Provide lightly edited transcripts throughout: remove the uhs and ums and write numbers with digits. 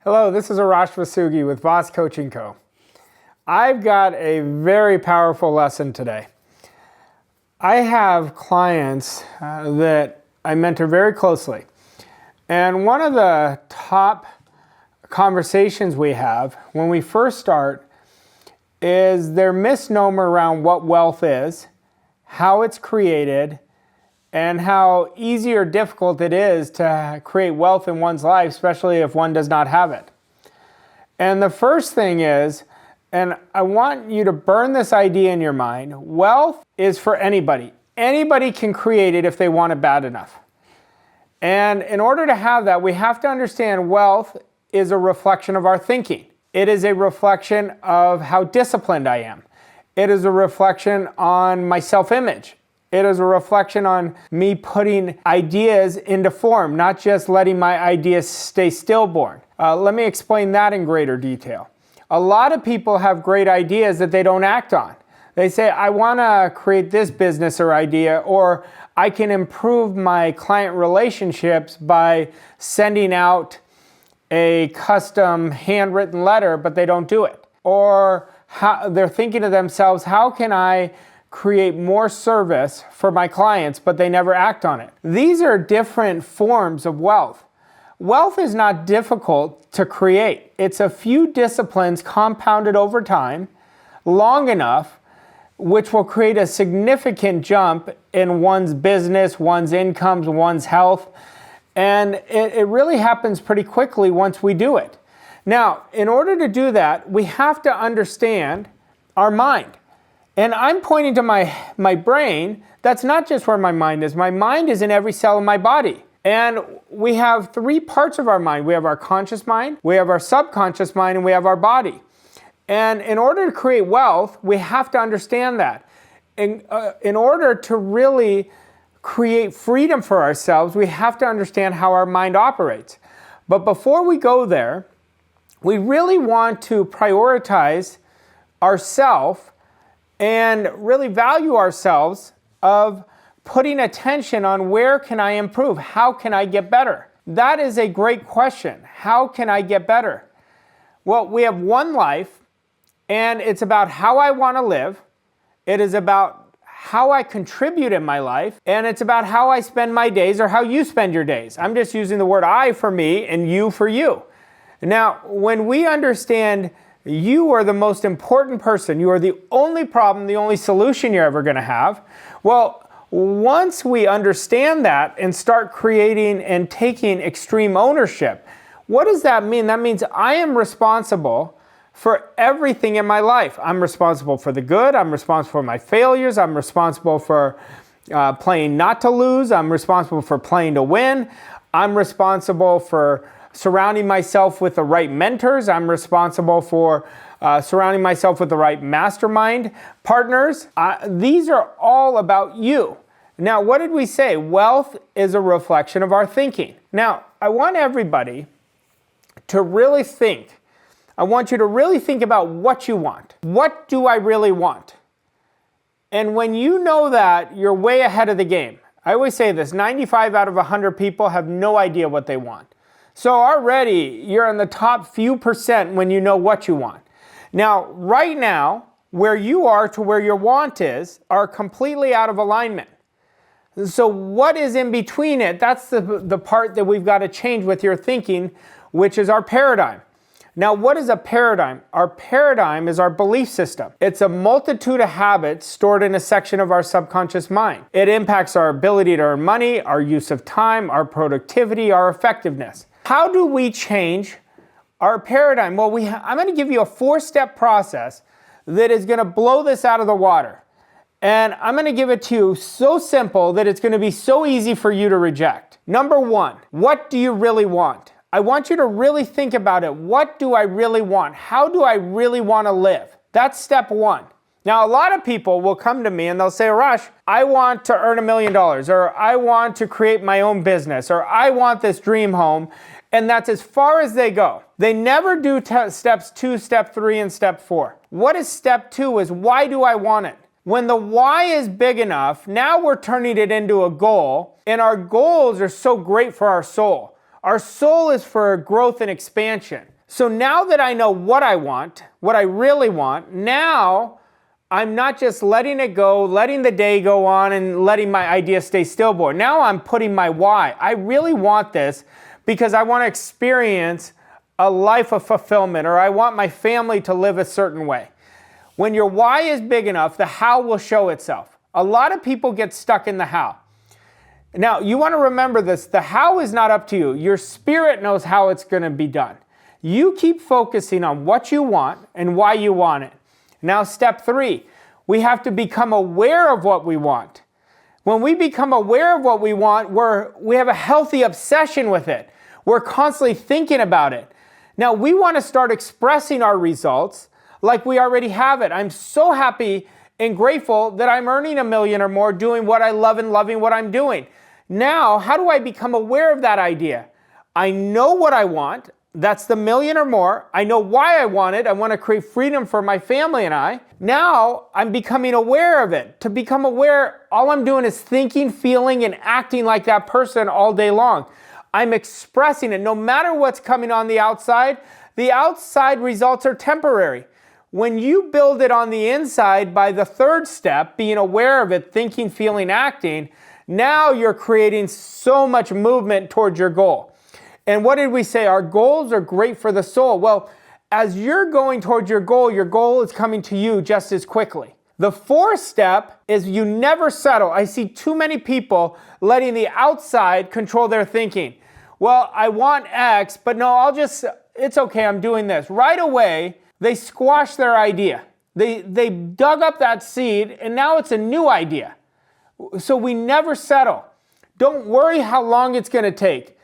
Hello, this is Arash Vossoughi with Voss Coaching Co. I've got a very powerful lesson today. I have clients that I mentor very closely. And one of the top conversations we have when we first start is their misnomer around what wealth is, how it's created, and how easy or difficult it is to create wealth in one's life, especially if one does not have it. And the first thing is, and I want you to burn this idea in your mind, wealth is for anybody. Anybody can create it if they want it bad enough. And in order to have that, we have to understand wealth is a reflection of our thinking. It is a reflection of how disciplined I am. It is a reflection on my self-image. It is a reflection on me putting ideas into form, not just letting my ideas stay stillborn. Let me explain that in greater detail. A lot of people have great ideas that they don't act on. They say, I want to create this business or idea, or I can improve my client relationships by sending out a custom handwritten letter, but they don't do it. Or they're thinking to themselves, how can I create more service for my clients, but they never act on it. These are different forms of wealth. Wealth is not difficult to create. It's a few disciplines compounded over time, long enough, which will create a significant jump in one's business, one's incomes, one's health. And it really happens pretty quickly once we do it. Now, in order to do that, we have to understand our mind. And I'm pointing to my brain. That's not just where my mind is. My mind is in every cell of my body. And we have three parts of our mind. We have our conscious mind, we have our subconscious mind, and we have our body. And in order to create wealth, we have to understand that. In order to really create freedom for ourselves, we have to understand how our mind operates. But before we go there, we really want to prioritize ourselves and really value ourselves of putting attention on where can I improve? How can I get better? That is a great question. How can I get better? Well, we have one life, and it's about how I want to live. It is about how I contribute in my life, and it's about how I spend my days or how you spend your days. I'm just using the word I for me and you for you. Now, when we understand you are the most important person, you are the only problem, the only solution you're ever going to have. Well, once we understand that and start creating and taking extreme ownership, what does that mean? That means I am responsible for everything in my life. I'm responsible for the good. I'm responsible for my failures. I'm responsible for playing not to lose. I'm responsible for playing to win. I'm responsible for surrounding myself with the right mentors. I'm responsible for surrounding myself with the right mastermind partners. These are all about you. Now, what did we say? Wealth is a reflection of our thinking. Now, I want everybody to really think. I want you to really think about what you want. What do I really want? And when you know that, you're way ahead of the game. I always say this, 95 out of 100 people have no idea what they want. So already you're in the top few percent when you know what you want. Now, right now, where you are to where your want is are completely out of alignment. So what is in between it? That's the part that we've got to change with your thinking, which is our paradigm. Now, what is a paradigm? Our paradigm is our belief system. It's a multitude of habits stored in a section of our subconscious mind. It impacts our ability to earn money, our use of time, our productivity, our effectiveness. How do we change our paradigm? Well, I'm going to give you a 4-step process that is going to blow this out of the water. And I'm going to give it to you so simple that it's going to be so easy for you to reject. Number 1, what do you really want? I want you to really think about it. What do I really want? How do I really want to live? That's step 1. Now, a lot of people will come to me and they'll say, Arash, I want to earn $1 million, or I want to create my own business, or I want this dream home. And that's as far as they go. They never do steps 2, step 3, and step 4. What is step 2 is, why do I want it? When the why is big enough, now we're turning it into a goal, and our goals are so great for our soul. Our soul is for growth and expansion. So now that I know what I want, what I really want, now I'm not just letting it go, letting the day go on and letting my idea stay stillborn. Now I'm putting my why. I really want this because I want to experience a life of fulfillment, or I want my family to live a certain way. When your why is big enough, the how will show itself. A lot of people get stuck in the how. Now, you want to remember this. The how is not up to you. Your spirit knows how it's going to be done. You keep focusing on what you want and why you want it. Now, step 3, we have to become aware of what we want. When we become aware of what we want, we have a healthy obsession with it. We're constantly thinking about it. Now, we want to start expressing our results like we already have it. I'm so happy and grateful that I'm earning $1 million or more doing what I love and loving what I'm doing. Now, how do I become aware of that idea? I know what I want. That's the $1 million or more. I know why I want it. I want to create freedom for my family and I. Now, I'm becoming aware of it. To become aware, all I'm doing is thinking, feeling, and acting like that person all day long. I'm expressing it. No matter what's coming on the outside results are temporary. When you build it on the inside by the 3rd step, being aware of it, thinking, feeling, acting, now you're creating so much movement towards your goal. And what did we say? Our goals are great for the soul. Well, as you're going towards your goal is coming to you just as quickly. The 4th step is you never settle. I see too many people letting the outside control their thinking. Well, I want X, but no, it's okay, I'm doing this. Right away, they squash their idea. They dug up that seed, and now it's a new idea. So we never settle. Don't worry how long it's going to take.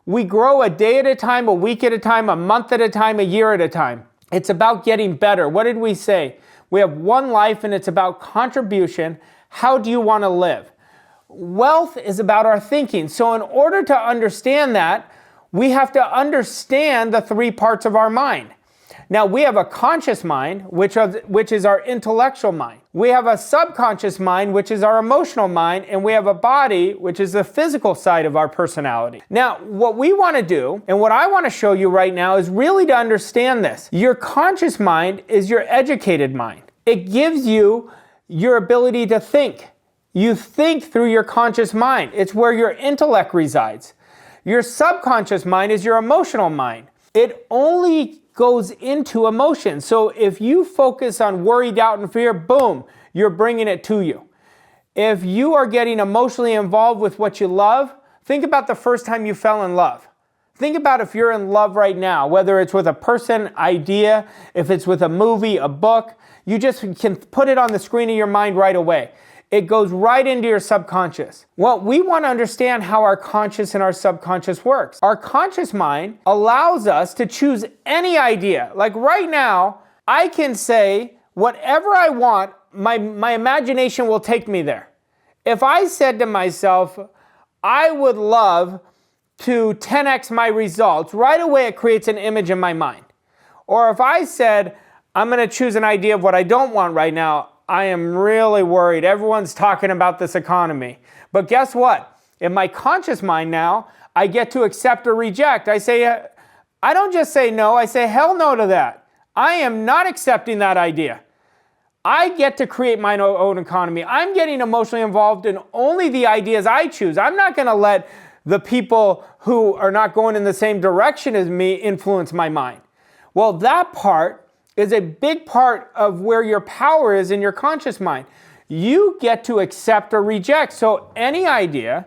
We grow a day at a time, a week at a time, a month at a time, a year at a time. It's about getting better. What did we say? We have one life, and it's about contribution. How do you want to live? Wealth is about our thinking. So in order to understand that, we have to understand the 3 parts of our mind. Now, we have a conscious mind, which is our intellectual mind. We have a subconscious mind, which is our emotional mind, and we have a body, which is the physical side of our personality. Now, what we want to do, and what I want to show you right now, is really to understand this. Your conscious mind is your educated mind. It gives you your ability to think. You think through your conscious mind. It's where your intellect resides. Your subconscious mind is your emotional mind. It only goes into emotion. So if you focus on worry, doubt, and fear, boom, you're bringing it to you. If you are getting emotionally involved with what you love, think about the first time you fell in love. Think about if you're in love right now, whether it's with a person, idea, if it's with a movie, a book, you just can put it on the screen of your mind right away. It goes right into your subconscious. Well, we want to understand how our conscious and our subconscious works. Our conscious mind allows us to choose any idea. Like right now, I can say whatever I want, my imagination will take me there. If I said to myself, I would love to 10x my results, right away it creates an image in my mind. Or if I said, I'm going to choose an idea of what I don't want right now, I am really worried. Everyone's talking about this economy. But guess what? In my conscious mind now, I get to accept or reject. I don't just say no, I say hell no to that. I am not accepting that idea. I get to create my own economy. I'm getting emotionally involved in only the ideas I choose. I'm not going to let the people who are not going in the same direction as me influence my mind. Well, that part is a big part of where your power is in your conscious mind. You get to accept or reject. So any idea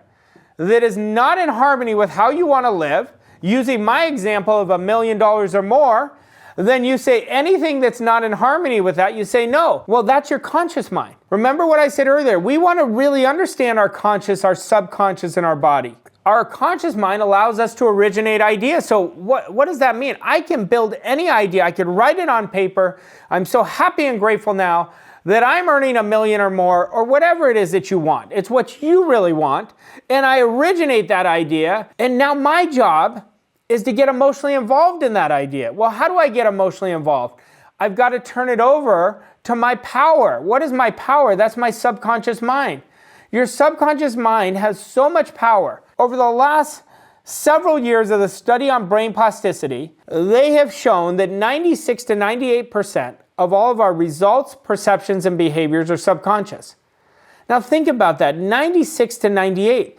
that is not in harmony with how you want to live, using my example of $1 million or more, then you say anything that's not in harmony with that, you say no. Well, that's your conscious mind. Remember what I said earlier. We want to really understand our conscious, our subconscious, and our body. Our conscious mind allows us to originate ideas. So what does that mean? I can build any idea. I can write it on paper. I'm so happy and grateful now that I'm earning $1 million or more, or whatever it is that you want. It's what you really want. And I originate that idea. And now my job is to get emotionally involved in that idea. Well, how do I get emotionally involved? I've got to turn it over to my power. What is my power? That's my subconscious mind. Your subconscious mind has so much power. Over the last several years of the study on brain plasticity, they have shown that 96 to 98% of all of our results, perceptions, and behaviors are subconscious. Now think about that, 96 to 98.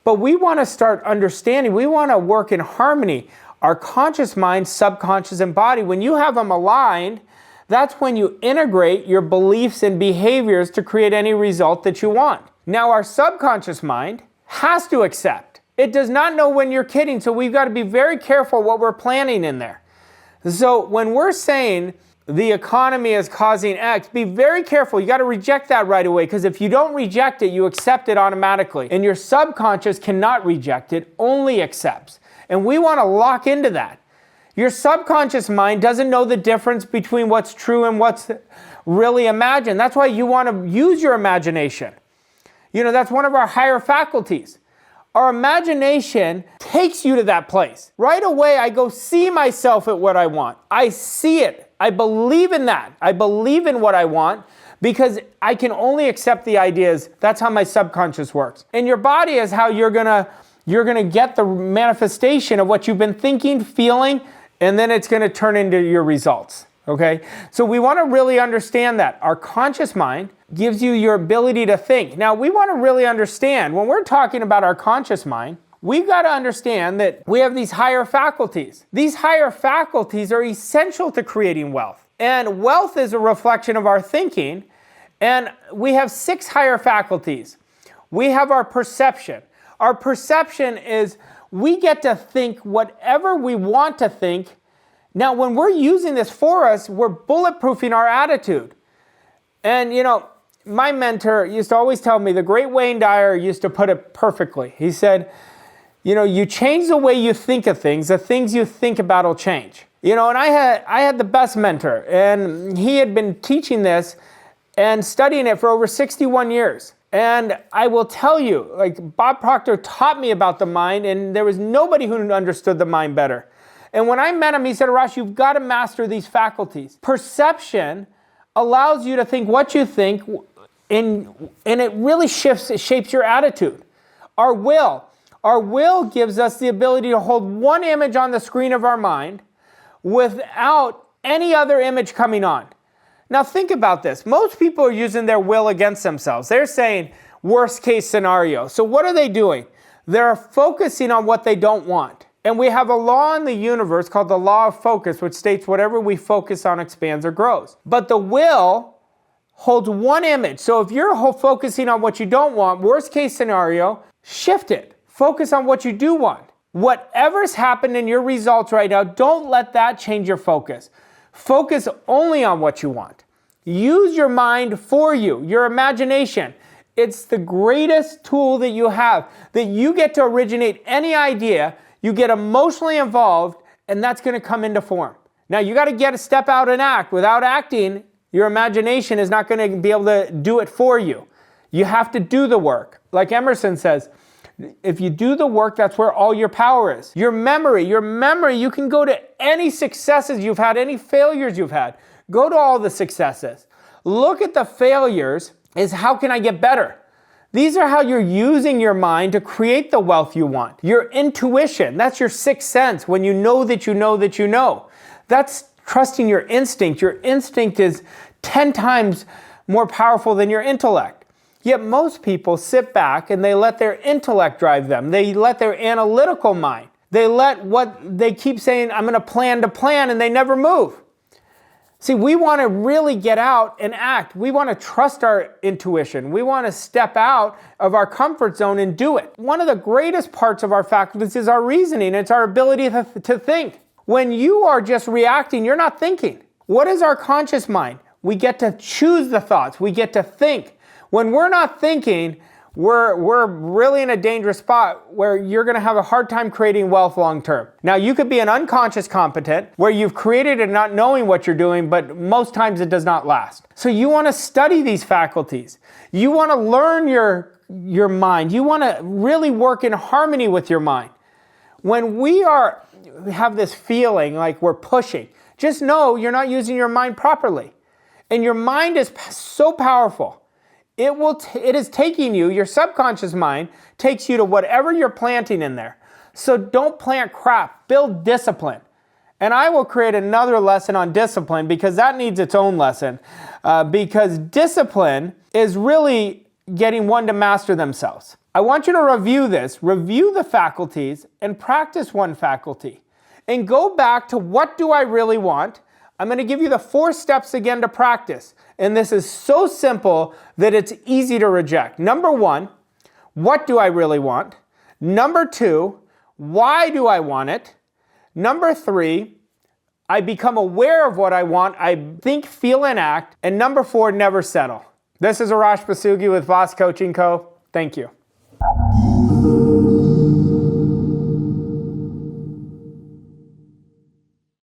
But we want to start understanding, we want to work in harmony. Our conscious mind, subconscious, and body, when you have them aligned, that's when you integrate your beliefs and behaviors to create any result that you want. Now our subconscious mind has to accept. It does not know when you're kidding, so we've got to be very careful what we're planning in there. So when we're saying the economy is causing X, be very careful. You got to reject that right away, because if you don't reject it, you accept it automatically. And your subconscious cannot reject it, only accepts. And we want to lock into that. Your subconscious mind doesn't know the difference between what's true and what's really imagined. That's why you want to use your imagination. You know, that's one of our higher faculties. Our imagination takes you to that place. Right away, I go see myself at what I want. I see it. I believe in that. I believe in what I want because I can only accept the ideas. That's how my subconscious works. And your body is how you're gonna get the manifestation of what you've been thinking, feeling, and then it's gonna turn into your results, okay? So we wanna really understand that. Our conscious mind gives you your ability to think. Now, we wanna really understand, when we're talking about our conscious mind, we've got to understand that we have these higher faculties. These higher faculties are essential to creating wealth. And wealth is a reflection of our thinking. And we have 6 higher faculties. We have our perception. Our perception is we get to think whatever we want to think. Now, when we're using this for us, we're bulletproofing our attitude. And, you know, my mentor used to always tell me, the great Wayne Dyer used to put it perfectly. He said, you know, you change the way you think of things, the things you think about will change. You know, and I had the best mentor, and he had been teaching this and studying it for over 61 years. And I will tell you, like, Bob Proctor taught me about the mind, and there was nobody who understood the mind better. And when I met him, he said, Arash, you've got to master these faculties. Perception allows you to think what you think, and it really shapes your attitude. Our will gives us the ability to hold one image on the screen of our mind without any other image coming on. Now think about this. Most people are using their will against themselves. They're saying worst case scenario. So what are they doing? They're focusing on what they don't want. And we have a law in the universe called the law of focus, which states whatever we focus on expands or grows. But the will holds one image. So if you're focusing on what you don't want, worst case scenario, shift it. Focus on what you do want. Whatever's happened in your results right now, don't let that change your focus. Focus only on what you want. Use your mind for you, your imagination. It's the greatest tool that you have, that you get to originate any idea, you get emotionally involved, and that's going to come into form. Now, you got to step out and act. Without acting, your imagination is not going to be able to do it for you. You have to do the work. Like Emerson says, if you do the work, that's where all your power is. Your memory, you can go to any successes you've had, any failures you've had. Go to all the successes. Look at the failures as how can I get better? These are how you're using your mind to create the wealth you want. Your intuition, that's your sixth sense, when you know that you know that you know. That's trusting your instinct. Your instinct is 10 times more powerful than your intellect. Yet most people sit back and they let their intellect drive them. They let their analytical mind. They keep saying, I'm going to plan, and they never move. See, we want to really get out and act. We want to trust our intuition. We want to step out of our comfort zone and do it. One of the greatest parts of our faculties is our reasoning. It's our ability to think. When you are just reacting, you're not thinking. What is our conscious mind? We get to choose the thoughts. We get to think. When we're not thinking, we're really in a dangerous spot where you're going to have a hard time creating wealth long term. Now, you could be an unconscious competent where you've created it not knowing what you're doing, but most times it does not last. So you want to study these faculties. You want to learn your mind. You want to really work in harmony with your mind. When we have this feeling like we're pushing, just know you're not using your mind properly. And your mind is so powerful. It is taking you, your subconscious mind takes you to whatever you're planting in there. So don't plant crap, build discipline. And I will create another lesson on discipline because that needs its own lesson. Because discipline is really getting one to master themselves. I want you to review this, review the faculties, and practice one faculty. And go back to what do I really want? I'm going to give you the 4 steps again to practice. And this is so simple that it's easy to reject. Number 1, what do I really want? Number 2, why do I want it? Number 3, I become aware of what I want. I think, feel, and act. And number 4, never settle. This is Arash Vossoughi with Voss Coaching Co. Thank you.